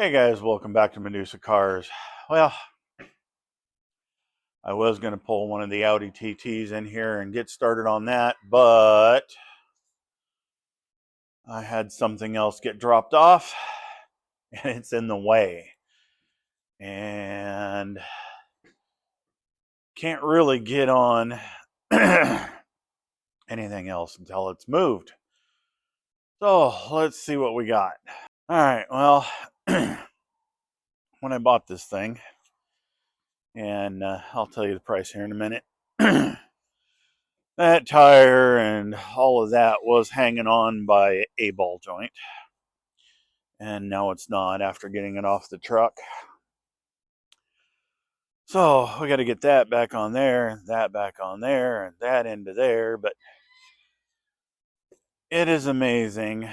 Hey guys, welcome back to Medusa Cars. Well, I was going to pull one of the Audi TTs in here and get started on that, but I had something else get dropped off and it's in the way. And can't really get on anything else until it's moved. So let's see what we got. All right, well, when I bought this thing, and I'll tell you the price here in a minute. That tire and all of that was hanging on by a ball joint, and now it's not after getting it off the truck. So we got to get that back on there, and that back on there, and that into there. But it is amazing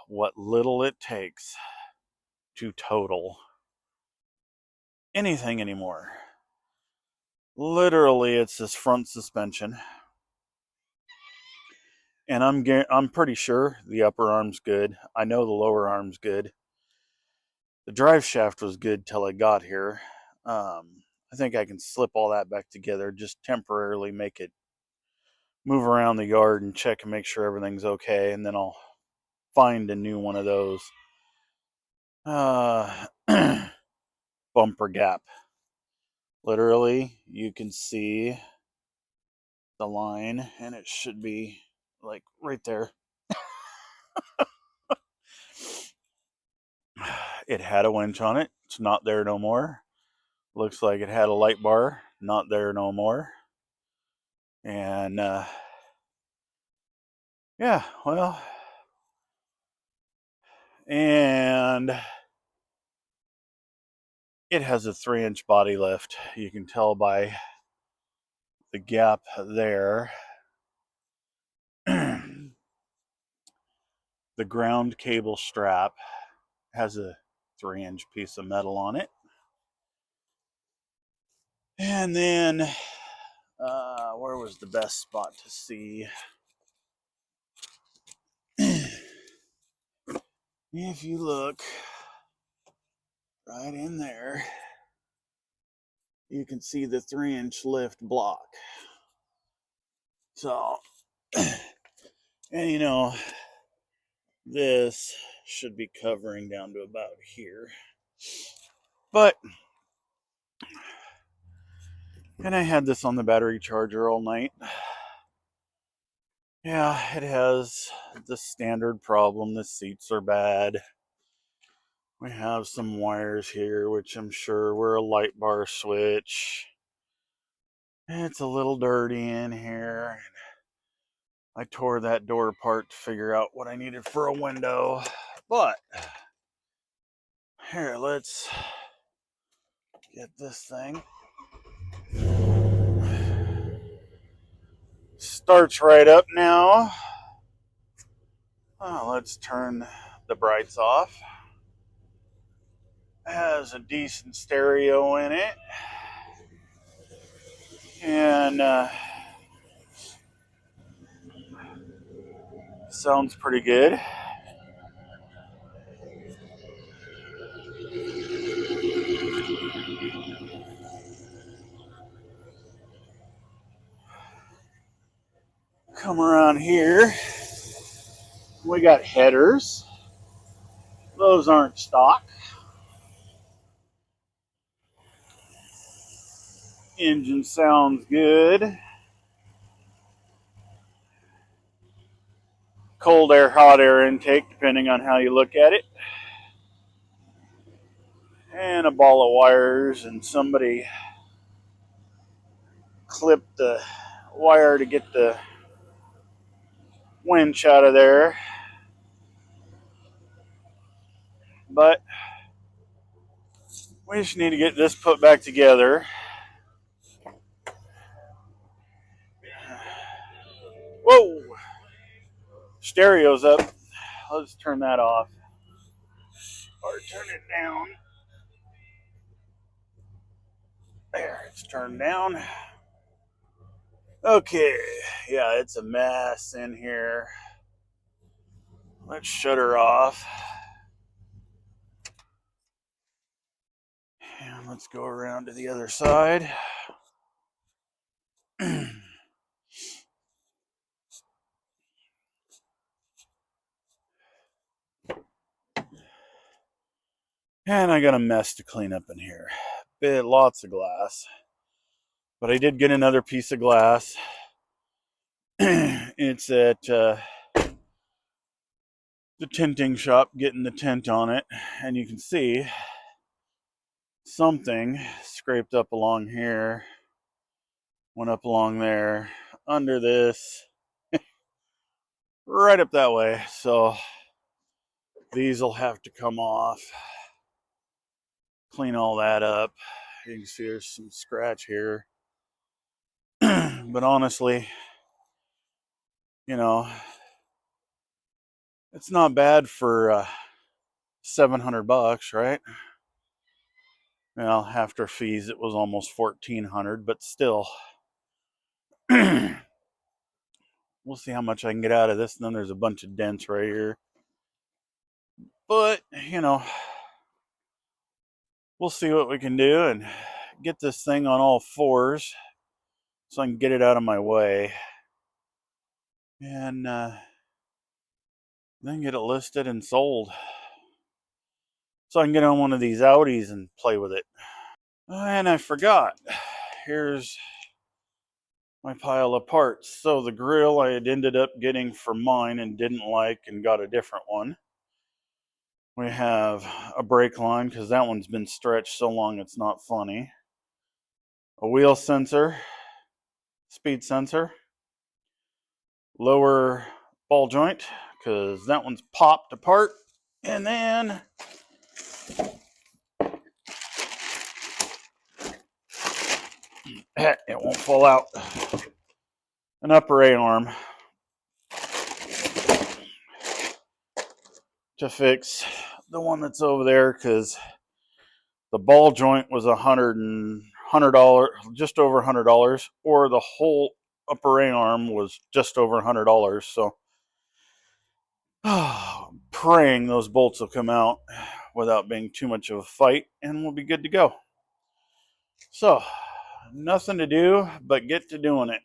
what little it takes to total anything anymore. Literally, it's this front suspension, and I'm pretty sure the upper arm's good. I know the lower arm's good. The drive shaft was good till I got here. I think I can slip all that back together, just temporarily make it move around the yard and check and make sure everything's okay, and then I'll find a new one of those. Bumper gap. Literally, you can see the line, and it should be like right there. It had a winch on it. It's not there no more. Looks like it had a light bar. Not there no more. And yeah, well, and it has a 3-inch body lift. You can tell by the gap there. The ground cable strap has a 3-inch piece of metal on it. And then, where was the best spot to see? If you look right in there, you can see the 3-inch lift block. So, and you know, this should be covering down to about here. But, and I had this on the battery charger all night. Yeah, it has the standard problem. The seats are bad. We have some wires here, which I'm sure were a light bar switch. It's a little dirty in here. I tore that door apart to figure out what I needed for a window. But, here, let's get this thing. Starts right up now. Let's turn the brights off. Has a decent stereo in it. And sounds pretty good. Come around here. We got headers. Those aren't stock. Engine sounds good. Cold air, hot air intake, depending on how you look at it. And a ball of wires, and somebody clipped the wire to get the winch out of there. But we just need to get this put back together. Whoa! Stereo's up. Let's turn that off. Or turn it down. There, it's turned down. Okay, yeah, it's a mess in here. Let's shut her off. Let's go around to the other side. And I got a mess to clean up in here. Lots of glass. But I did get another piece of glass. It's at the tinting shop, getting the tint on it. And you can see something scraped up along here. Went up along there, under this, right up that way. So these will have to come off. Clean all that up. You can see there's some scratch here. But honestly, you know, it's not bad for $700, right? Well, after fees, it was almost $1,400, but still. We'll see how much I can get out of this. And then there's a bunch of dents right here. But, you know, we'll see what we can do and get this thing on all fours so I can get it out of my way. And then get it listed and sold. So I can get on one of these Audis and play with it. And I forgot. Here's my pile of parts. So the grill I had ended up getting for mine and didn't like and got a different one. We have a brake line because that one's been stretched so long it's not funny. A wheel sensor, speed sensor, lower ball joint because that one's popped apart. And then it won't fall out. An upper A arm to fix the one that's over there because the ball joint was $100, just over $100, or the whole upper A arm was just over $100. So praying those bolts will come out without being too much of a fight, and we'll be good to go. So nothing to do but get to doing it.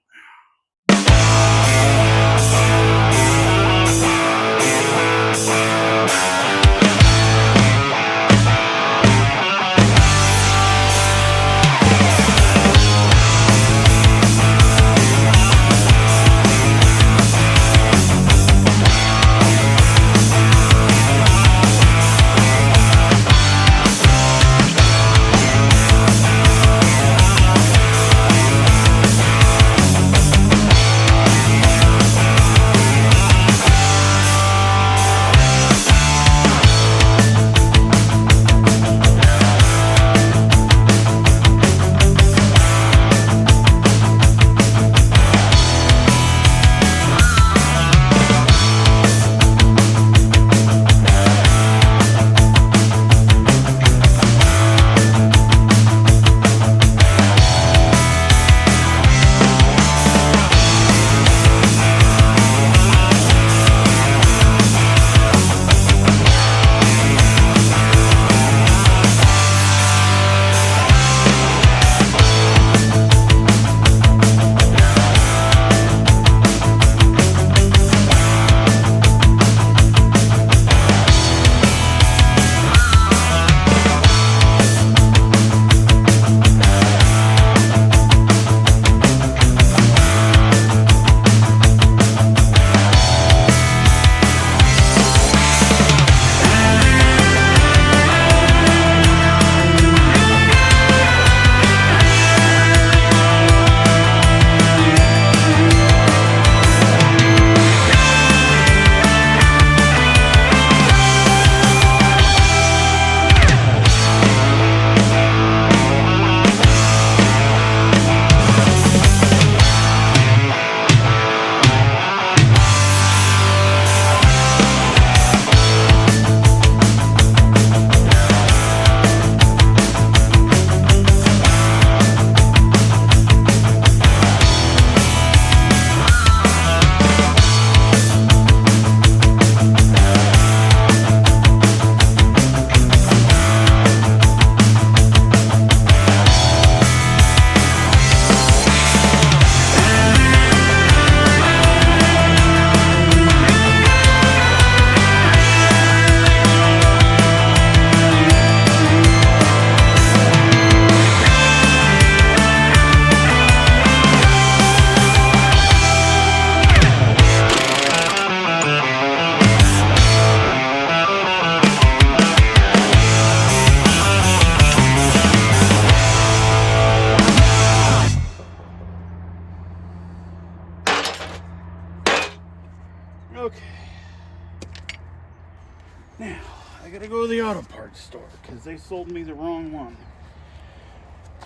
go to the auto parts store because they sold me the wrong one.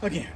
Again.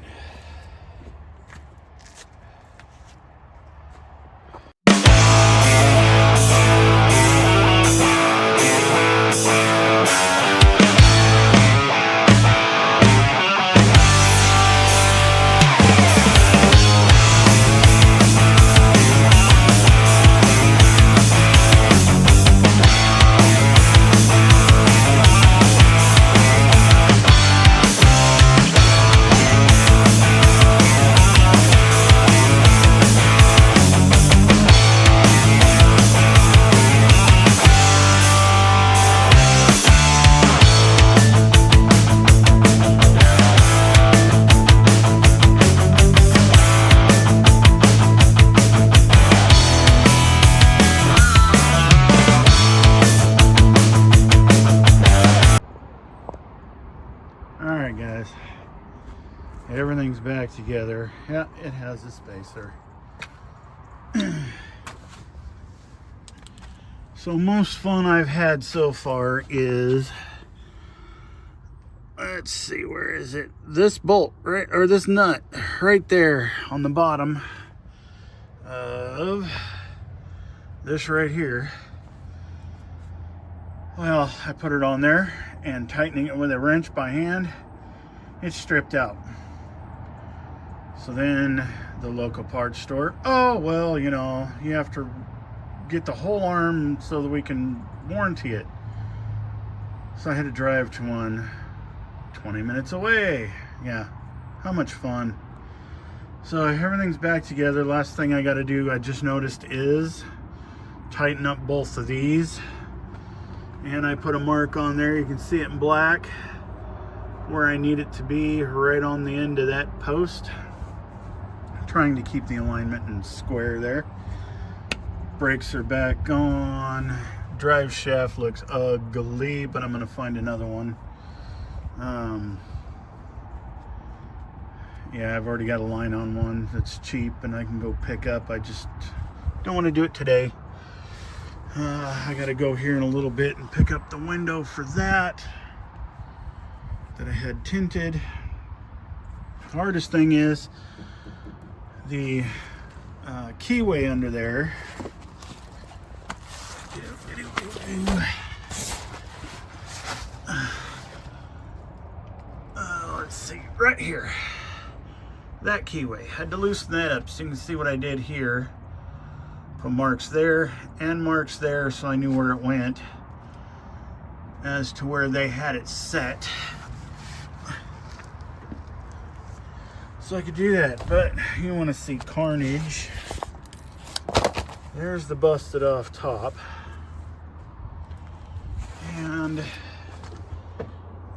Alright guys, everything's back together. Yeah, it has a spacer. So most fun I've had so far is, let's see, where is it? This bolt, right, or this nut, right there on the bottom of this right here. Well, I put it on there and tightening it with a wrench by hand, it's stripped out. So then the local parts store, oh, well, you know, you have to get the whole arm so that we can warranty it. So I had to drive to one 20 minutes away. Yeah, how much fun. So everything's back together. Last thing I got to do, I just noticed, is tighten up both of these. And I put a mark on there, you can see it in black, where I need it to be, right on the end of that post. I'm trying to keep the alignment in square there. Brakes are back on. Drive shaft looks ugly, but I'm going to find another one. Yeah, I've already got a line on one that's cheap and I can go pick up. I just don't want to do it today. I gotta go here in a little bit and pick up the window for that I had tinted. The hardest thing is the keyway under there. Let's see, right here. That keyway, had to loosen that up so you can see what I did here. Put marks there and marks there so I knew where it went as to where they had it set. So I could do that, but you want to see carnage. There's the busted off top. And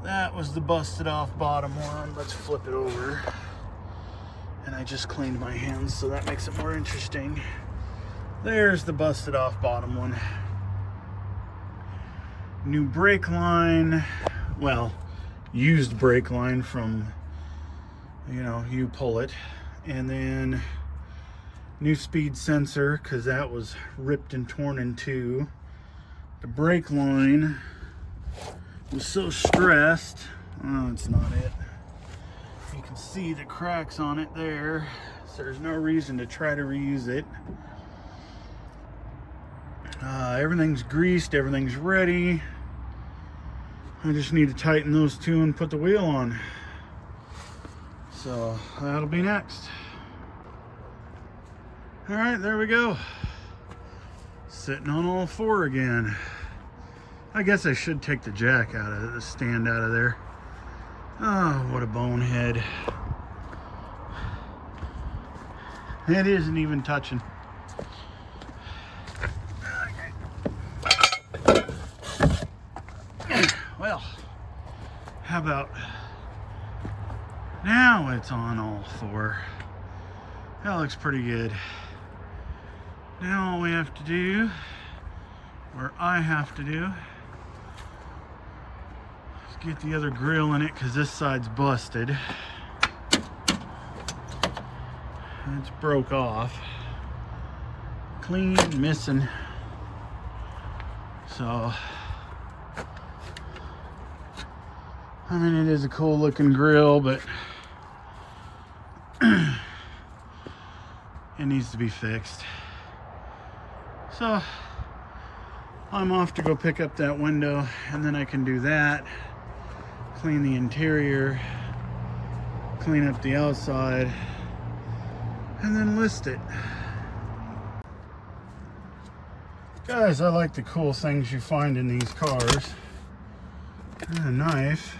that was the busted off bottom one. Let's flip it over. And I just cleaned my hands, so that makes it more interesting. There's the busted off bottom one. New brake line, well, used brake line from, you know, you pull it. And then new speed sensor, because that was ripped and torn in two. The brake line was so stressed. Oh, it's not it. You can see the cracks on it there, so there's no reason to try to reuse it. Everything's greased, everything's ready. I just need to tighten those two and put the wheel on. So that'll be next. All right, there we go. Sitting on all four again. I guess I should take the jack out of it, the stand out of there. Oh, what a bonehead. It isn't even touching. Well, how about now it's on all four? That looks pretty good. Now all we have to do, or I have to do, is get the other grill in it, because this side's busted. It's broke off. Clean, missing. So I mean, it is a cool looking grill, but it needs to be fixed. So I'm off to go pick up that window, and then I can do that, clean the interior, clean up the outside, and then list it. Guys, I like the cool things you find in these cars. And a knife.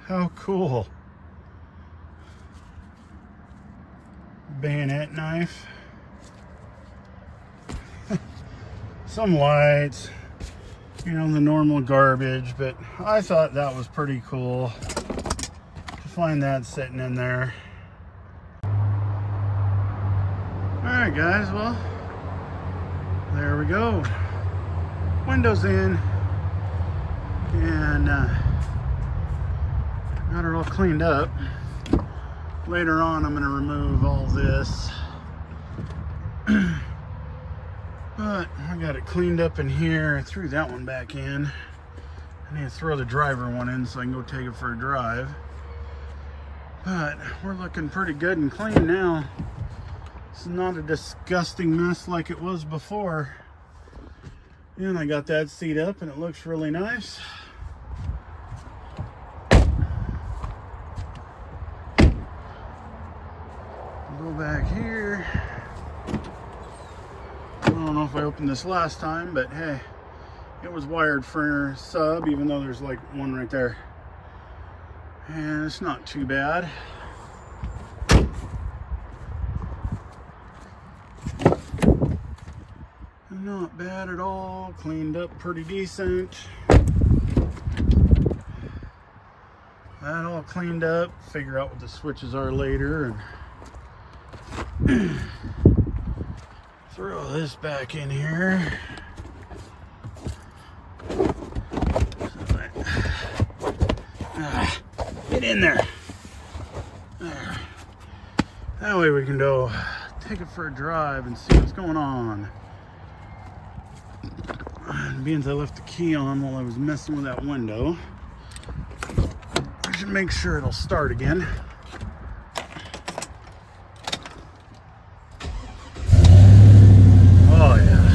How cool. Bayonet knife. Some lights. You know, the normal garbage, but I thought that was pretty cool to find that sitting in there. Alright guys, well, there we go. Windows in, and got it all cleaned up. Later on I'm going to remove all this, but I got it cleaned up in here. I threw that one back in. I need to throw the driver one in so I can go take it for a drive. But we're looking pretty good and clean now. It's not a disgusting mess like it was before. And I got that seat up and it looks really nice. Go back here. I don't know if I opened this last time, but hey, it was wired for sub, even though there's like one right there. And it's not too bad. Not bad at all. Cleaned up pretty decent. That all cleaned up. Figure out what the switches are later and throw this back in here. Get in there. There. That way we can go take it for a drive and see what's going on. Being I left the key on while I was messing with that window, I should make sure it'll start again. Oh yeah.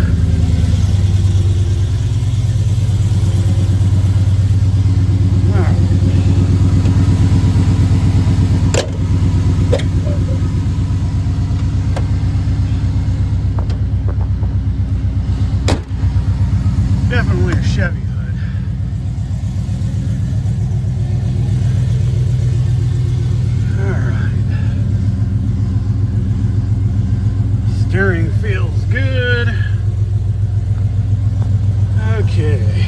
Definitely a Chevy hood. Alright. Steering feels good. Okay.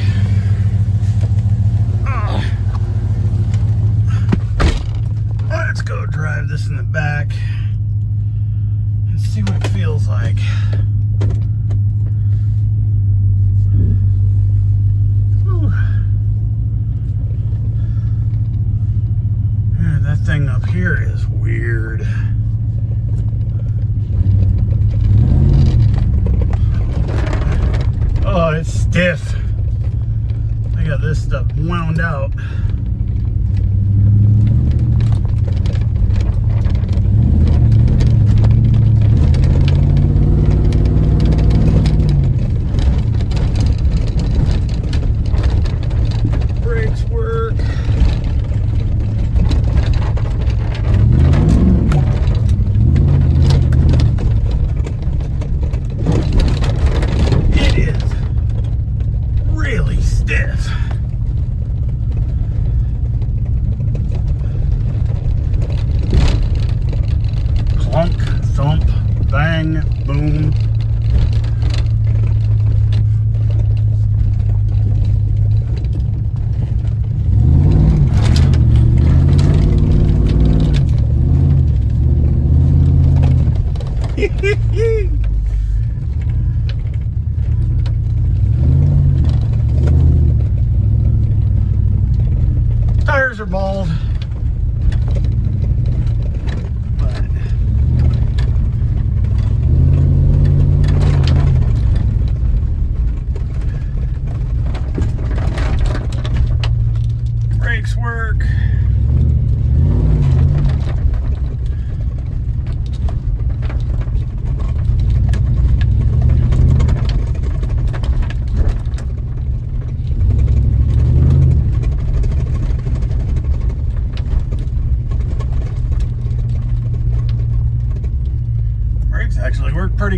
Let's go drive this in the back and see what it feels like. That thing up here is weird. Oh, it's stiff. I got this stuff wound out. Brakes work. Clunk, thump, bang, boom. Tires are bald.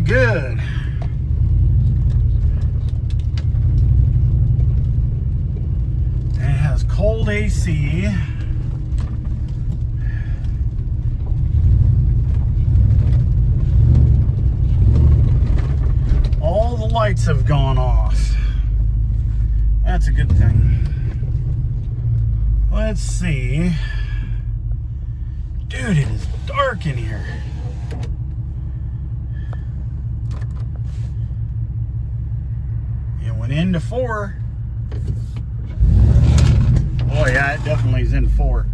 good. And it has cold AC. All the lights have gone off. That's a good thing. Let's see. Dude, it is dark in here. It went into 4. Oh yeah, it definitely is in 4.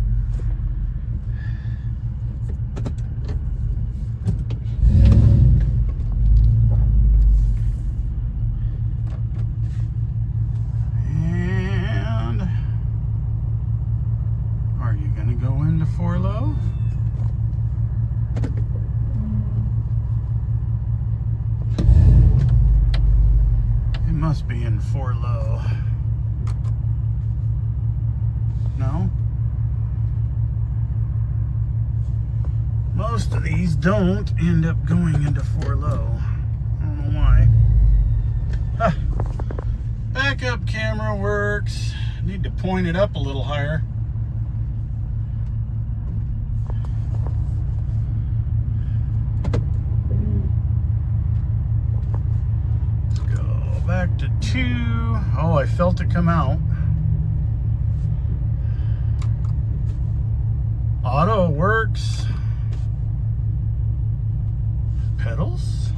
And are you gonna go into 4 low? Must be in 4 low. No? Most of these don't end up going into 4 low. I don't know why. Huh. Backup camera works. Need to point it up a little higher. Back to 2. Oh, I felt it come out. Auto works. Pedals.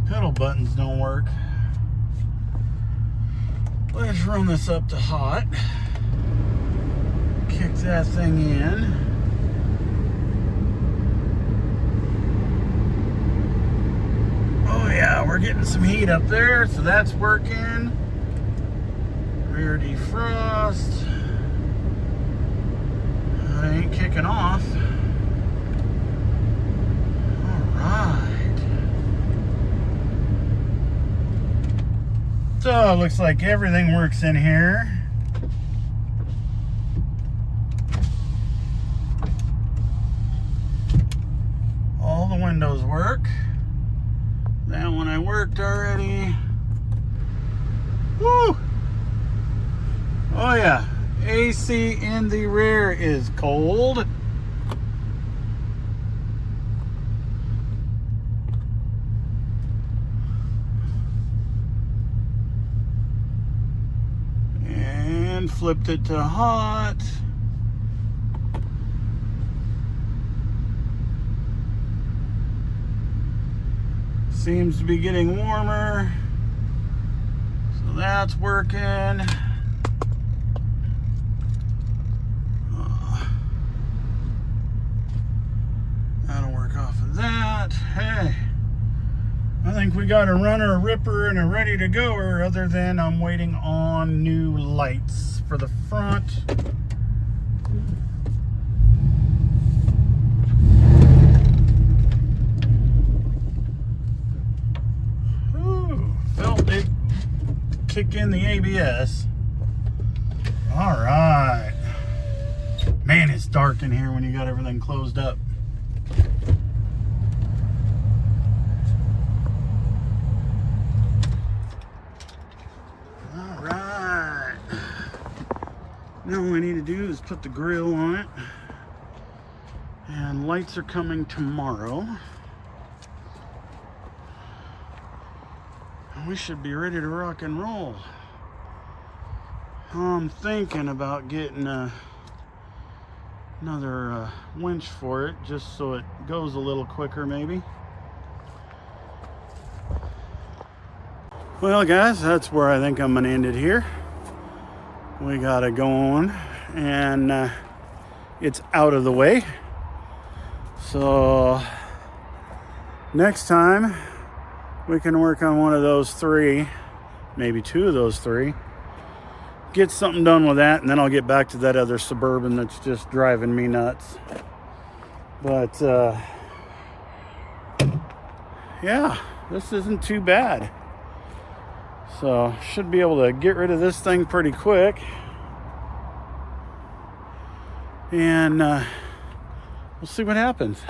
Pedal buttons don't work. Let's run this up to hot. Kick that thing in. Oh yeah, we're getting some heat up there, so that's working. Rear defrost. That ain't kicking off. So it looks like everything works in here. All the windows work. That one I worked already. Woo! Oh yeah, AC in the rear is cold. Flipped it to hot. Seems to be getting warmer. So that's working. That'll work off of that. Hey, I think we got a runner, a ripper, and a ready to goer, other than I'm waiting on new lights for the front. Ooh, felt it kick in the ABS. All right. Man, it's dark in here when you got everything closed up. Now all I need to do is put the grill on it, and lights are coming tomorrow. We should be ready to rock and roll. I'm thinking about getting another winch for it, just so it goes a little quicker maybe. Well guys, that's where I think I'm gonna end it here. We got it going, and it's out of the way. So next time we can work on one of those 3, maybe 2 of those 3. Get something done with that, and then I'll get back to that other Suburban that's just driving me nuts. But yeah, this isn't too bad. So should be able to get rid of this thing pretty quick. And we'll see what happens.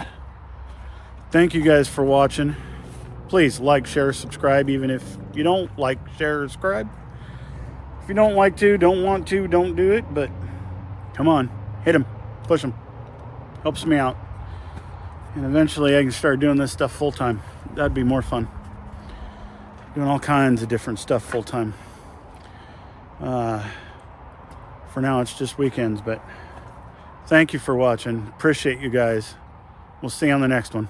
Thank you guys for watching. Please like, share, subscribe, even if you don't like, share, or subscribe. If you don't like to, don't want to, don't do it. But come on, hit them, push them. Helps me out. And eventually I can start doing this stuff full time. That'd be more fun. Doing all kinds of different stuff full time. For now, it's just weekends, but thank you for watching. Appreciate you guys. We'll see you on the next one.